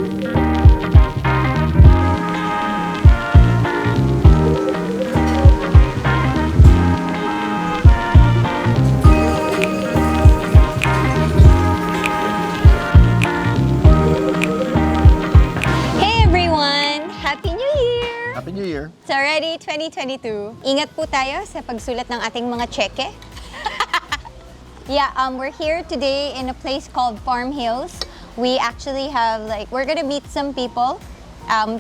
Happy New Year! It's already 2022. Ingat po tayo sa pagsulat ng ating mga tseke. Yeah, we're here today in a place called Farm Hills. We actually have we're gonna meet some people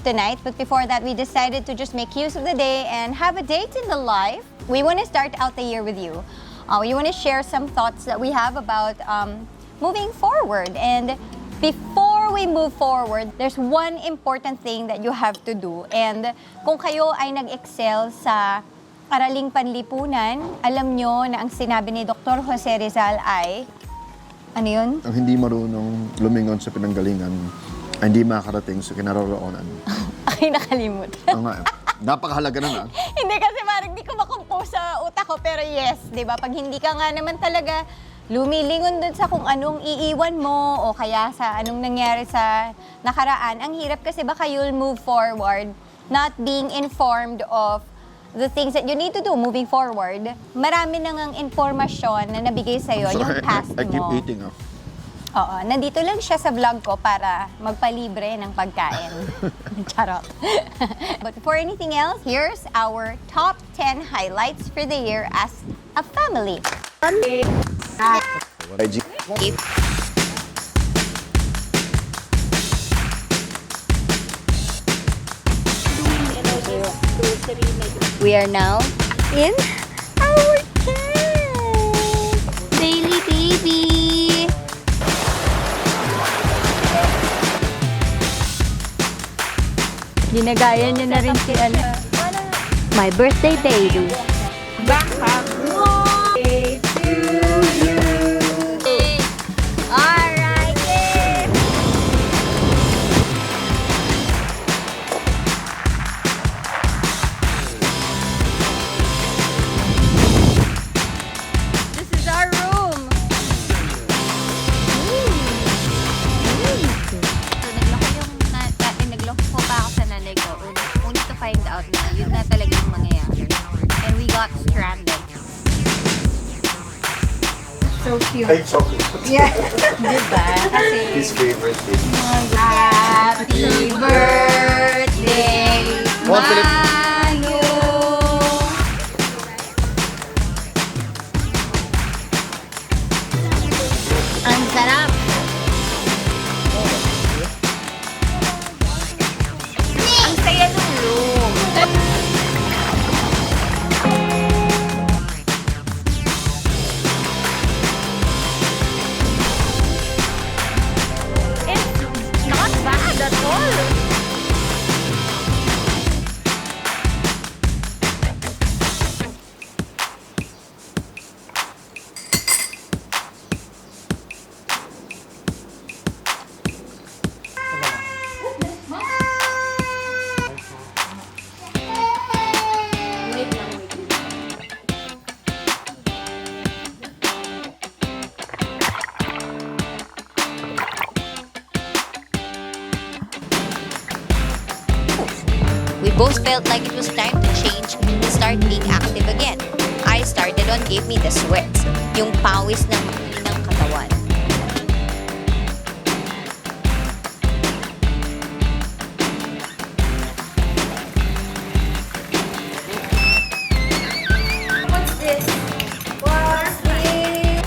tonight, but before that we decided to just make use of the day and have a date in the life. We want to start out the year with you. We want to share some thoughts that we have about moving forward. And before we move forward, there's one important thing that you have to do. And kung kayo ay nag-excel sa araling panlipunan, alam nyo na ang sinabi ni Dr. Jose Rizal ay, ano yun? Ang hindi marunong lumingon sa pinanggalingan ay hindi makakarating sa kinaroroonan. Ay, nakalimutan. Oo nga, napakahalaga na. Hindi kasi parang di ko makompose sa utak ko, pero yes, di ba? Pag hindi ka nga naman talaga lumilingon dun sa kung anong iiwan mo o kaya sa anong nangyari sa nakaraan, ang hirap kasi baka you'll move forward not being informed of the things that you need to do moving forward. Marami nang ang informasyon na nabigay sa'yo, yung past mo. I keep eating. Oo, nandito lang siya sa vlog ko para magpalibre ng pagkain. Charot. But before anything else, here's our top 10 highlights for the year as a family. IG. We are now in our tent. Daily baby. Ginagaya niya na rin si my birthday baby. Backpack. Day to you. Alright, yeah. This is our room. Nagloko po pa ako sa nanay ko. Only to find out na yun na talaga yung mangyayari. And we got stranded. So cute. Ay, chocolate. Yeah. Diba? Kasi His favorite thing. happy birthday, Come on, Philip. Manu. Ang sarap. Ang saya ng room. It's not bad at all. We both felt like it was time to change and start being active again. I started on gave me the sweats, yung pawis ng katawan. What's this? What's this?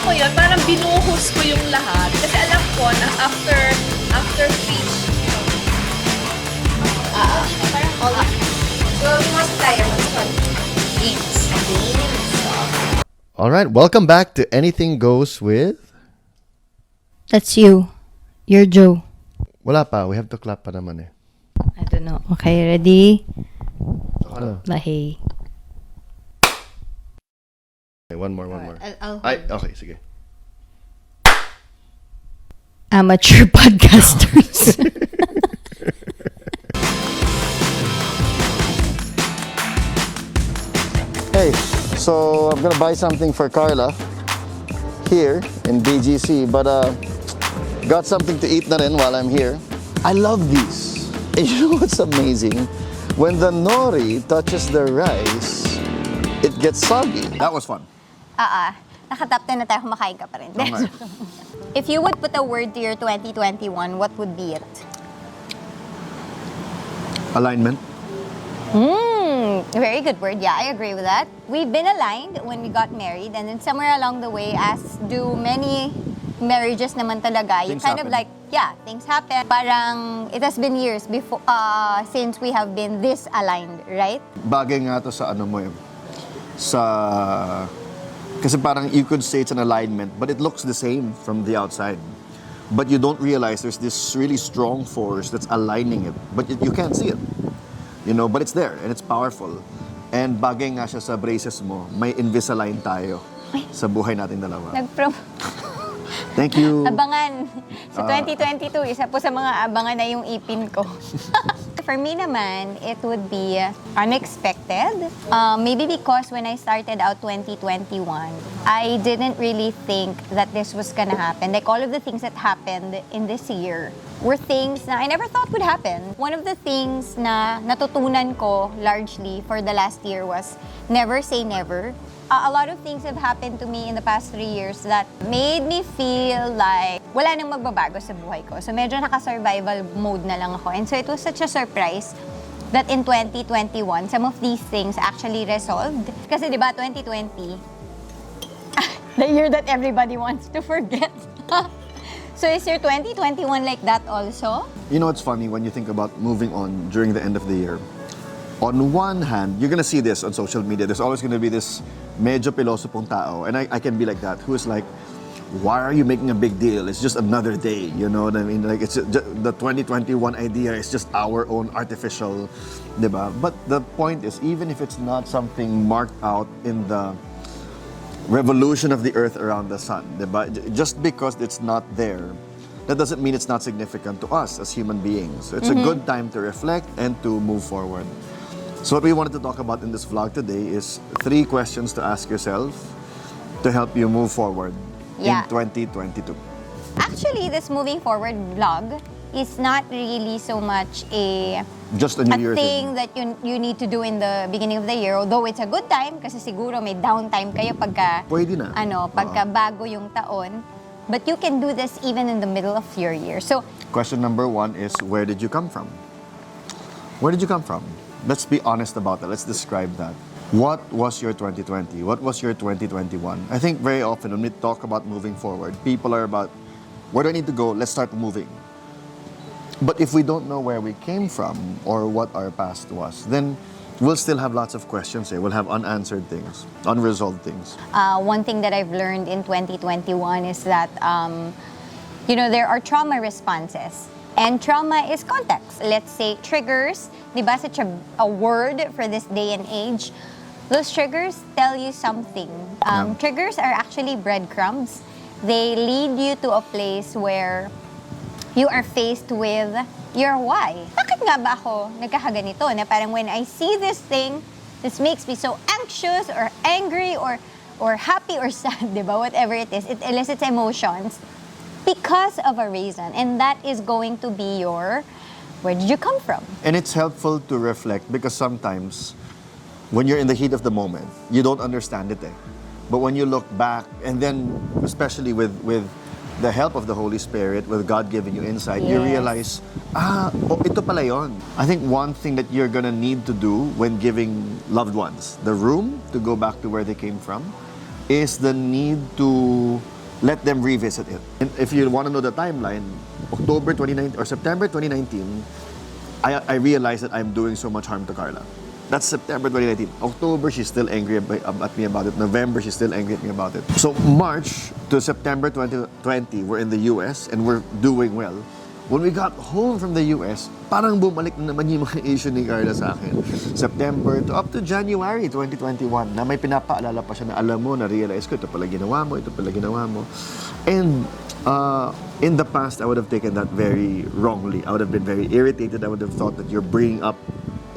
ko yun, parang binuhos ko yung lahat. Kasi alam ko na after speech, So, mas tayo. Games. Alright, welcome back to Anything Goes with... That's you. You're Joe. Wala pa, we have to clap pa naman eh. I don't know. Okay, ready? Ano? Lahi. Okay, one more. I'll Ay, okay, sige. Amateur podcasters. Hey, so I'm gonna buy something for Carla. here in BGC, but got something to eat na rin while I'm here. I love these. And you know what's amazing? When the nori touches the rice, it gets soggy. That was fun. Nakatap 10 na tayo, kumakain ka pa rin. Okay. If you would put a word to your 2021, what would be it? Alignment. Very good word. Yeah, I agree with that. We've been aligned when we got married, and then somewhere along the way, as do many marriages naman talaga, you Things kind of happen. like, yeah, things happen. Parang it has been years before since we have been this aligned, right? Bagay nga to sa ano mo yun. Kasi parang you could say it's an alignment, but it looks the same from the outside. But you don't realize there's this really strong force that's aligning it. But you can't see it. You know, but it's there and it's powerful. And bagay nga siya sa braces mo, may Invisalign tayo sa buhay natin dalawa. Thank you. Abangan. Sa 2022, isa po sa mga abangan na yung ipin ko. For me naman, it would be unexpected. Maybe because when I started out 2021, I didn't really think that this was gonna happen. Like all of the things that happened in this year were things na I never thought would happen. One of the things na natutunan ko largely for the last year was never say never. A lot of things have happened to me in the past 3 years that made me feel like wala nang magbabago sa buhay ko. So medyo naka-survival mode na lang ako. And so it was such a surprise that in 2021, some of these things actually resolved. Kasi di ba 2020, the year that everybody wants to forget. So is your 2021 like that also? You know, it's funny when you think about moving on during the end of the year. On one hand, you're gonna see this on social media. There's always gonna be this medyo pilosopong tao, and I can be like that, who is like, why are you making a big deal? It's just another day, you know what I mean? Like, it's the 2021 idea is just our own artificial, diba? But the point is, even if it's not something marked out in the revolution of the earth around the sun, diba? Just because it's not there, that doesn't mean it's not significant to us as human beings. So it's a good time to reflect and to move forward. So what we wanted to talk about in this vlog today is 3 questions to ask yourself to help you move forward Yeah. in 2022. Actually, this moving forward vlog is not really so much a Just a New Year thing that you need to do in the beginning of the year. Although it's a good time kasi siguro may downtime kayo pagka Pwede na. pagka bago yung taon. But you can do this even in the middle of your year. So, Question number 1 is, where did you come from? Where did you come from? Let's be honest about that. Let's describe that. What was your 2020? What was your 2021? I think very often when we talk about moving forward, people are about, where do I need to go? Let's start moving. But if we don't know where we came from or what our past was, then we'll still have lots of questions here. We'll have unanswered things, unresolved things. one thing that I've learned in 2021 is that, there are trauma responses. And trauma is context. Let's say triggers, di ba, such a word for this day and age. Those triggers tell you something. Triggers are actually breadcrumbs. They lead you to a place where you are faced with your why. Bakit nga ba ako nagkakaganito? Na parang when I see this thing, this makes me so anxious or angry or happy or sad, di ba? Whatever it is, it elicits emotions because of a reason. And that is going to be where did you come from? And it's helpful to reflect because sometimes when you're in the heat of the moment, you don't understand it. But when you look back, and then especially with the help of the Holy Spirit, with God giving you insight, you Yes. realize, ito pala yon. I think one thing that you're gonna need to do when giving loved ones the room to go back to where they came from is the need to let them revisit it. And if you want to know the timeline, October 2019 or September 2019, I realized that I'm doing so much harm to Carla. That's September 2019. October, she's still angry at me about it. November, she's still angry at me about it. So March to September 2020, we're in the US and we're doing well. When we got home from the US, parang bumalik na naman yung mga issue ni Carla sa akin. September to up to January 2021 na may pinapaalala pa siya na alam mo, na-realize ko, ito pala ginawa mo, ito pala ginawa mo. And in the past, I would have taken that very wrongly. I would have been very irritated. I would have thought that you're bringing up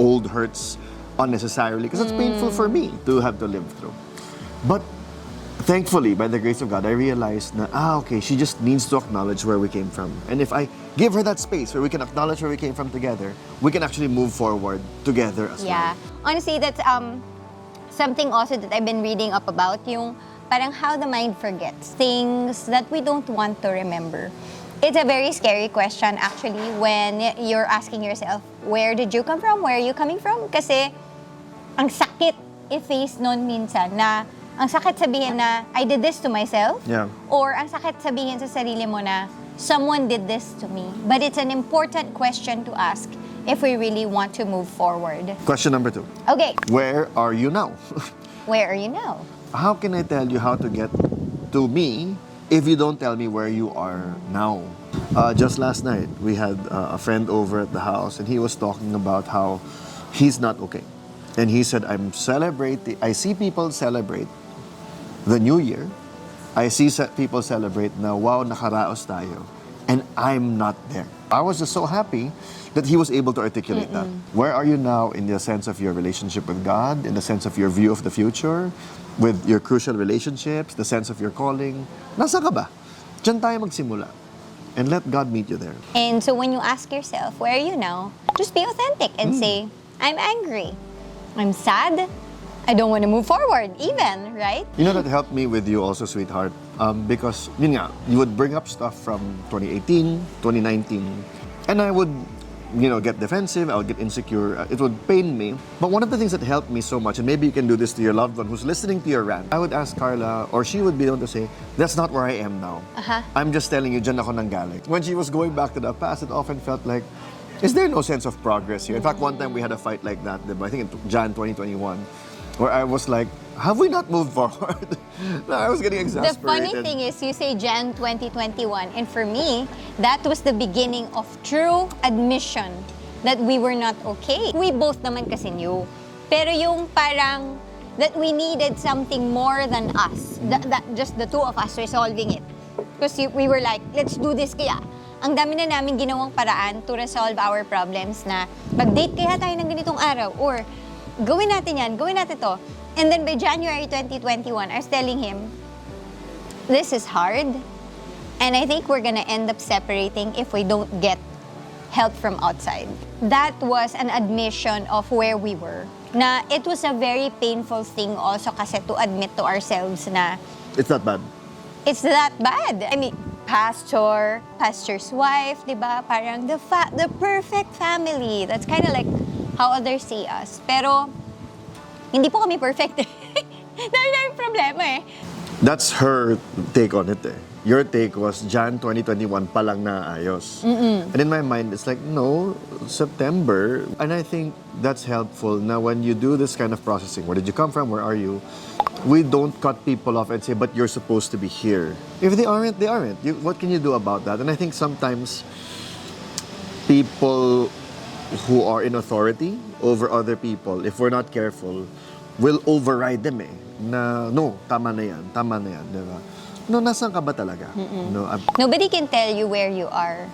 old hurts unnecessarily because it's painful for me to have to live through. But thankfully, by the grace of God, I realized na, okay, she just needs to acknowledge where we came from. And if I give her that space where we can acknowledge where we came from together, we can actually move forward together as Yeah. well. Honestly, that's something also that I've been reading up about, yung parang how the mind forgets things that we don't want to remember. It's a very scary question actually when you're asking yourself, where did you come from? Where are you coming from? Kasi ang sakit i-face nun minsan na ang sakit sabihin na I did this to myself. Yeah. Or ang sakit sabihin sa sarili mo na someone did this to me. But it's an important question to ask if we really want to move forward. Question number 2. Okay, Where are you now? where are you now? How can I tell you how to get to me if you don't tell me where you are now? Just last night, we had a friend over at the house, and he was talking about how he's not okay. And he said, I see people celebrate the New Year. I see people celebrate na, wow, nakaraos tayo. And I'm not there. I was just so happy that he was able to articulate that. Where are you now in the sense of your relationship with God, in the sense of your view of the future, with your crucial relationships, the sense of your calling? Nasa ka ba? Diyan tayo magsimula. And let God meet you there. And so when you ask yourself, where are you now? Just be authentic and say, I'm angry. I'm sad. I don't want to move forward even, right? You know, that helped me with you also, sweetheart. Because, yun nga, you would bring up stuff from 2018, 2019, and I would, get defensive, I would get insecure, it would pain me. But one of the things that helped me so much, and maybe you can do this to your loved one who's listening to your rant, I would ask Carla, or she would be able to say, that's not where I am now. I'm just telling you, dyan ako nanggaling. When she was going back to the past, it often felt like, is there no sense of progress here? In fact, one time we had a fight like that, I think in Jan 2021, where I was like, have we not moved forward? No, I was getting The exasperated. funny thing is, you say Jan 2021, and for me, that was the beginning of true admission that we were not okay. We both naman kasi knew. Pero yung parang that we needed something more than us, that just the two of us resolving it. Because we were like, let's do this kaya. Ang dami na namin ginawang paraan to resolve our problems na mag-date kaya tayo ng ganitong araw or gawin natin yan, gawin natin to. And then by January 2021, I was telling him, this is hard. And I think we're gonna end up separating if we don't get help from outside. That was an admission of where we were. Na it was a very painful thing also kasi to admit to ourselves na It's not bad. it's that bad. I mean, pastor's wife, di ba? Parang the perfect family. That's kind of like how others see us. Pero, hindi po kami perfect eh. Dami problema eh. That's her take on it eh. Your take was Jan 2021 pa lang naayos. And in my mind, it's like, no, September. And I think that's helpful. Now, when you do this kind of processing, where did you come from? Where are you? We don't cut people off and say, but you're supposed to be here. If they aren't, they aren't. What can you do about that? And I think sometimes people who are in authority over other people, if we're not careful, will override them eh. Na, no, tama na yan, diba? No, nasan ka ba talaga? No, Nobody can tell you where you are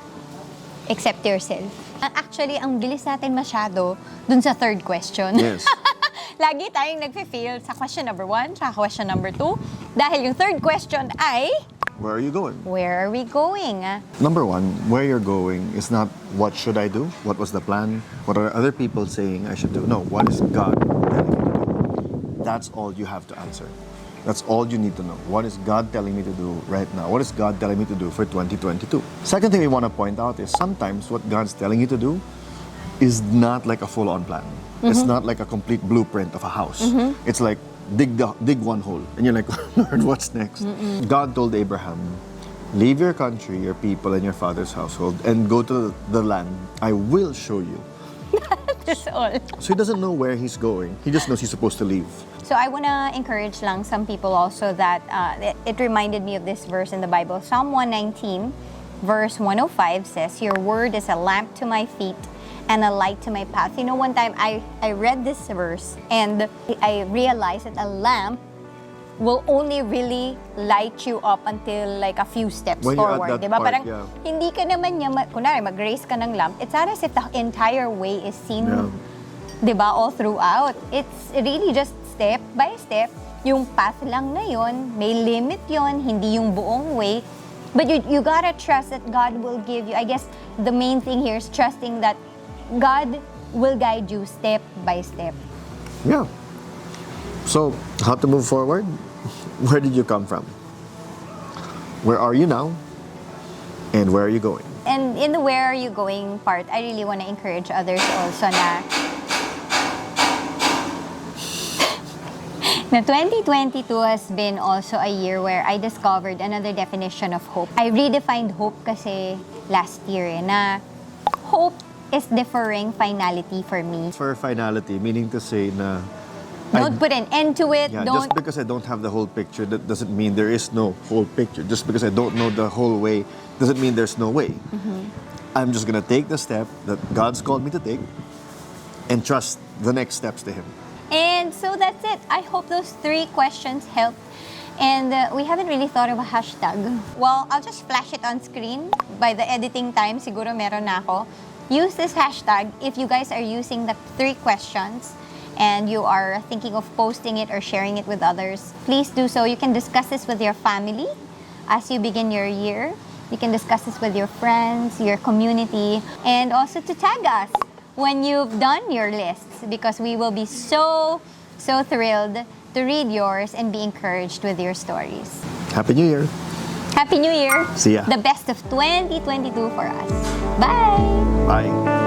except yourself. Actually, ang bilis natin masyado dun sa third question. yes. Lagi tayong nagfe-fail sa question number 1, sa question number 2. Dahil yung third question ay, Where are you going? where are we going? Number 1, where you're going is not what should I do? What was the plan? What are other people saying I should do? No, what is God telling me to do? That's all you have to answer. That's all you need to know. What is God telling me to do right now? What is God telling me to do for 2022? Second thing we want to point out is sometimes what God's telling you to do is not like a full-on plan. It's not like a complete blueprint of a house. It's like dig one hole. And you're like, Lord, what's next? God told Abraham, leave your country, your people, and your father's household, and go to the land I will show you. That's all. So he doesn't know where he's going. He just knows he's supposed to leave. So I want to encourage lang some people also that it reminded me of this verse in the Bible. Psalm 119, verse 105 says, your word is a lamp to my feet and a light to my path. You know, one time I read this verse and I realized that a lamp will only really light you up until like a few steps When you're at forward. that Diba? part, Parang yeah. hindi ka naman niya, kunwari mag-raise ka ng lamp, it's not as if the entire way is seen Yeah. 'Di ba? All throughout. It's really just step by step. Yung path lang na yon, may limit yon, hindi yung buong way. But you gotta trust that God will give you. I guess the main thing here is trusting that God will guide you step by step. Yeah. So, how to move forward? Where did you come from? Where are you now? And where are you going? And in the where are you going part, I really want to encourage others also na 2022 has been also a year where I discovered another definition of hope. I redefined hope kasi last year na hope is deferring finality for me. For finality, meaning to say na Don't put an end to it. yeah, Don't just because I don't have the whole picture, that doesn't mean there is no whole picture. Just because I don't know the whole way, doesn't mean there's no way. I'm just gonna take the step that God's called me to take and trust the next steps to Him. And so that's it. I hope those 3 questions helped. And we haven't really thought of a hashtag. Well, I'll just flash it on screen. By the editing time, siguro meron na ako. Use this hashtag if you guys are using the 3 questions and you are thinking of posting it or sharing it with others. Please do so. You can discuss this with your family as you begin your year. You can discuss this with your friends, your community, and also to tag us when you've done your lists, because we will be so thrilled to read yours and be encouraged with your stories. Happy New Year! Happy New Year! See ya. The best of 2022 for us. Bye! Bye!